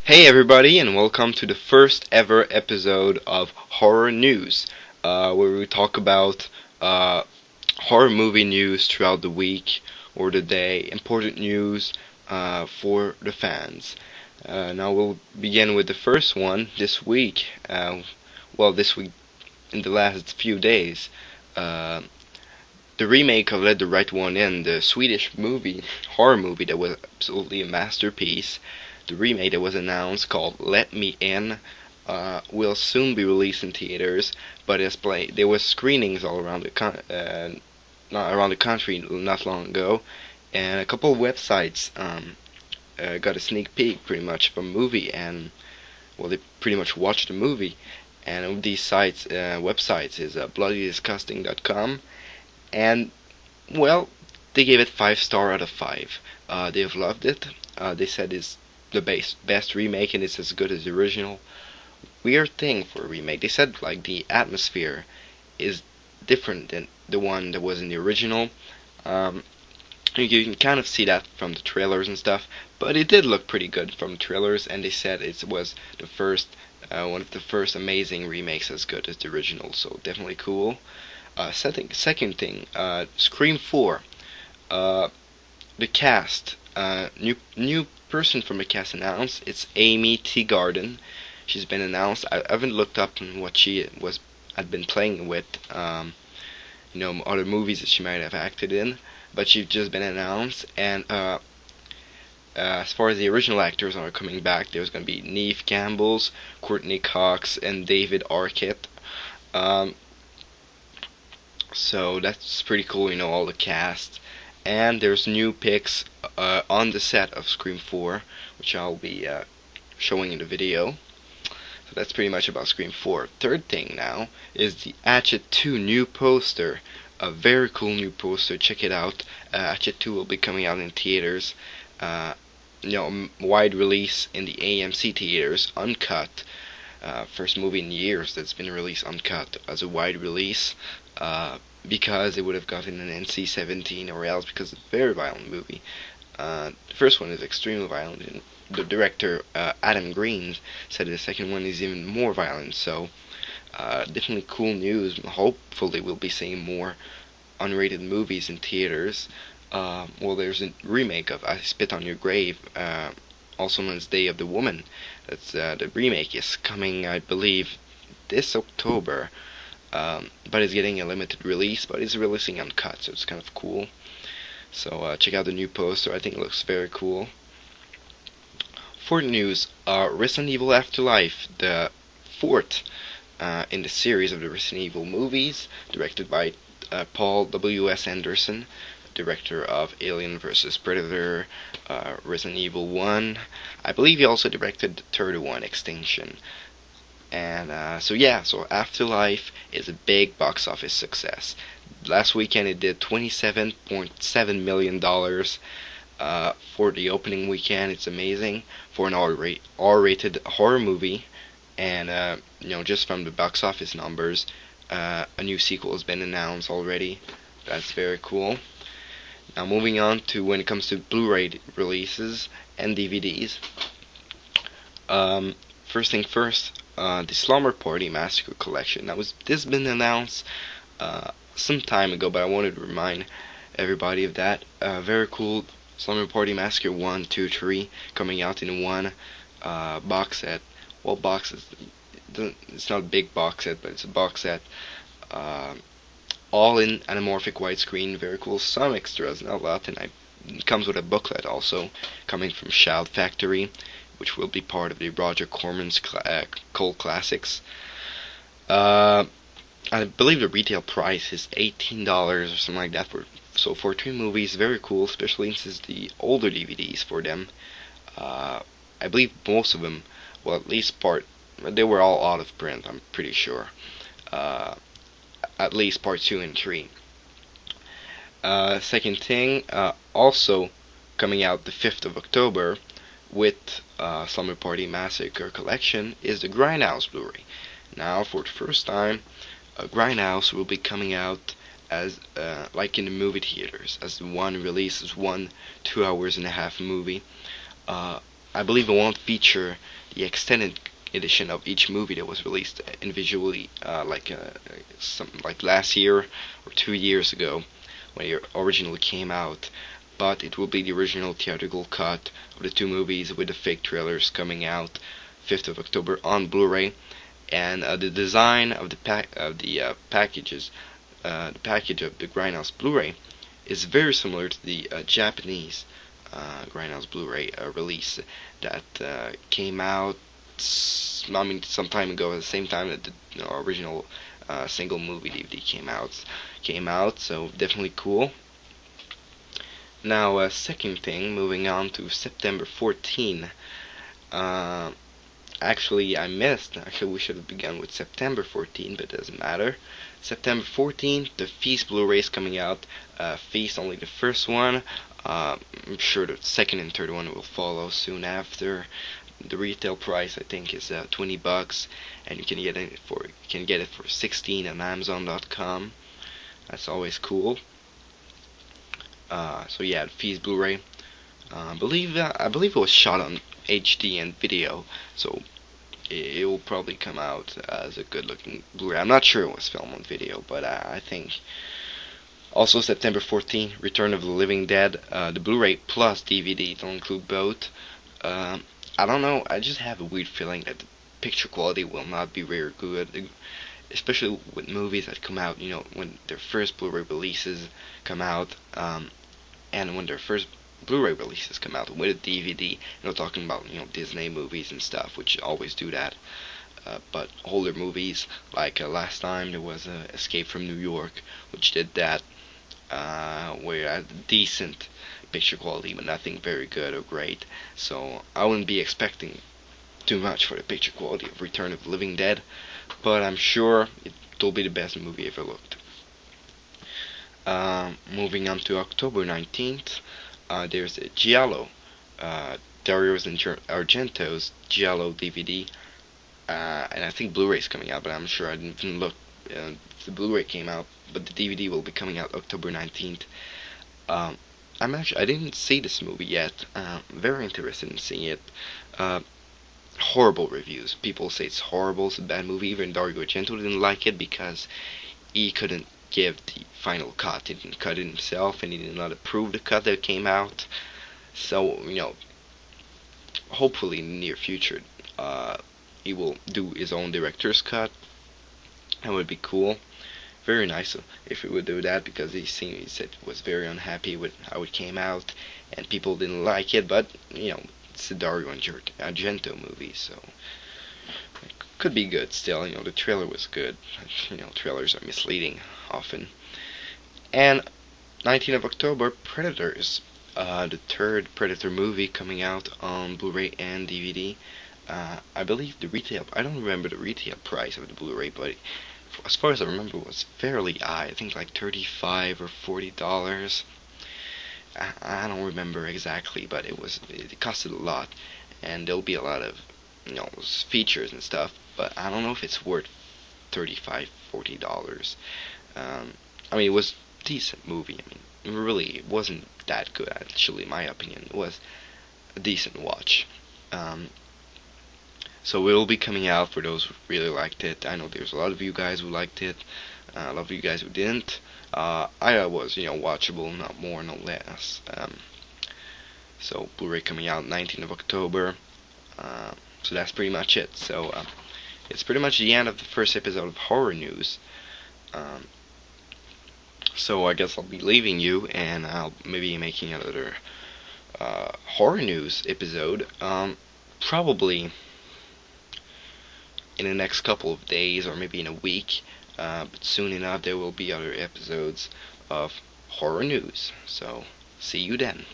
Hey everybody, and welcome to the first ever episode of Horror News, where we talk about horror movie news throughout the week or the day, important news for the fans. Now we'll begin with the first one this week. This week in the last few days, uh, the remake of Let the Right One In, the Swedish horror movie that was absolutely a masterpiece. The remake that was announced called Let Me In will soon be released in theaters, but there was screenings all around not around the country not long ago, and a couple of websites got a sneak peek pretty much of a movie, and they pretty much watched the movie. And of these websites is bloodydisgusting.com, and well, they gave it 5 star out of 5. They've loved it. They said it's the best remake and it's as good as the original. Weird thing for a remake. They said like the atmosphere is different than the one that was in the original. Um, you can kind of see that from the trailers and stuff, but it did look pretty good from the trailers, and they said it was one of the first amazing remakes as good as the original, so definitely cool. Second thing, Scream 4. Uh, the cast, new person from the cast announced. It's Amy Teagarden. She's been announced. I haven't looked up on what she had been playing with, other movies that she might have acted in, but she's just been announced. And as far as the original actors are coming back, there's going to be Neve Campbell, Courtney Cox, and David Arquette. Um, so that's pretty cool, all the cast. And there's new pics on the set of Scream 4, which I'll be showing in the video. So that's pretty much about Scream 4. Third thing now is the Hatchet 2 new poster. A very cool new poster. Check it out. Hatchet 2 will be coming out in theaters. Uh, Wide release in the AMC theaters, uncut. First movie in years that's been released uncut as a wide release. Because it would have gotten an NC-17 or else because it's a very violent movie. The first one is extremely violent, and the director Adam Green said the second one is even more violent. So definitely cool news. Hopefully we'll be seeing more unrated movies in theaters. There's a remake of I Spit on Your Grave, also known as Day of the Woman. That's the remake is coming, I believe, this October. But it's getting a limited release, but it's releasing uncut, so it's kind of cool. So check out the new poster. I think it looks very cool. For news, Resident Evil Afterlife, the fourth in the series of the Resident Evil movies, directed by Paul W.S. Anderson, director of Alien vs. Predator, Resident Evil 1. I believe he also directed the third one, Extinction. And so Afterlife is a big box office success. Last weekend it did $27.7 million for the opening weekend. It's amazing for an R-rated horror movie. And just from the box office numbers, a new sequel has been announced already. That's very cool. Now moving on to when it comes to Blu-ray releases and DVDs. First thing first, the Slumber Party Massacre Collection. This has been announced some time ago, but I wanted to remind everybody of that. Very cool Slumber Party Massacre 1, 2, 3 coming out in one box set. Well, boxes. It's not a big box set, but it's a box set. All in anamorphic widescreen. Very cool. Some extras, not a lot, and it comes with a booklet also coming from Shout Factory, which will be part of the Roger Corman's Cult Classics. I believe the retail price is $18 or something like that. For 3 movies, very cool, especially since the older DVDs for them. I believe most of them, well, at least they were all out of print, I'm pretty sure. At least part 2 and 3. Second thing, also coming out the 5th of October, with Slumber Party Massacre Collection is the Grindhouse Blu-ray. Now, for the first time, Grindhouse will be coming out as like in the movie theaters, as one release, as one 2 hours and a half movie. I believe it won't feature the extended edition of each movie that was released individually, something like last year or 2 years ago when it originally came out. But it will be the original theatrical cut of the two movies with the fake trailers coming out 5th of October on Blu-ray. And the design of the packages, the package of the Grindhouse Blu-ray is very similar to the Japanese Grindhouse Blu-ray release that came out, some time ago, at the same time that the original single movie DVD came out. So definitely cool. Now, second thing, moving on to September 14. Actually, I missed. Actually, we should have begun with September 14, but it doesn't matter. September 14th, the Feast Blu-ray is coming out. Feast, only the first one. I'm sure the second and third one will follow soon after. The retail price, I think, is $20, and you can get it for $16 on Amazon.com. That's always cool. So yeah, the Feast Blu-ray. I believe it was shot on HD and video, so it will probably come out as a good-looking Blu-ray. I'm not sure it was filmed on video, but I think. Also, September 14th, Return of the Living Dead, the Blu-ray plus DVD. It'll include both. I don't know. I just have a weird feeling that the picture quality will not be very good, especially with movies that come out. When their first Blu-ray releases come out, and when their first Blu-ray releases come out with a DVD. Talking about Disney movies and stuff, which always do that. But older movies, like last time there was Escape from New York, which did that, where I had decent picture quality, but nothing very good or great. So I wouldn't be expecting too much for the picture quality of Return of the Living Dead, but I'm sure it'll be the best movie ever looked. Moving on to October 19th, there's a Giallo, Dario Argento's Giallo DVD, and I think Blu-ray's coming out, but I'm sure I didn't even look. The Blu-ray came out, but the DVD will be coming out October 19th. I didn't see this movie yet. Very interested in seeing it. Horrible reviews. People say it's horrible, it's a bad movie. Even Dario Argento didn't like it because he couldn't give the final cut. He didn't cut it himself, and he did not approve the cut that came out. So, hopefully in the near future, he will do his own director's cut. That would be cool. Very nice if he would do that, because he said he was very unhappy with how it came out, and people didn't like it. But it's a Dario Argento movie, so it could be good still. The trailer was good. Trailers are misleading often. And 19th of October, Predators, the third Predator movie coming out on Blu-ray and DVD. I believe I don't remember the retail price of the Blu-ray, but as far as I remember, it was fairly high. I think like $35 or $40. I don't remember exactly, but it costed a lot, and there'll be a lot of features and stuff. But I don't know if it's worth $35, $40. It was a decent movie. Really, it wasn't that good, actually, in my opinion. It was a decent watch. So it will be coming out for those who really liked it. I know there's a lot of you guys who liked it, a lot of you guys who didn't. I was, watchable, not more, no less. So Blu-ray coming out 19th of October. So that's pretty much it. So it's pretty much the end of the first episode of Horror News. So I guess I'll be leaving you, and I'll maybe making another Horror News episode. Probably in the next couple of days, or maybe in a week. But soon enough there will be other episodes of Horror News. So see you then.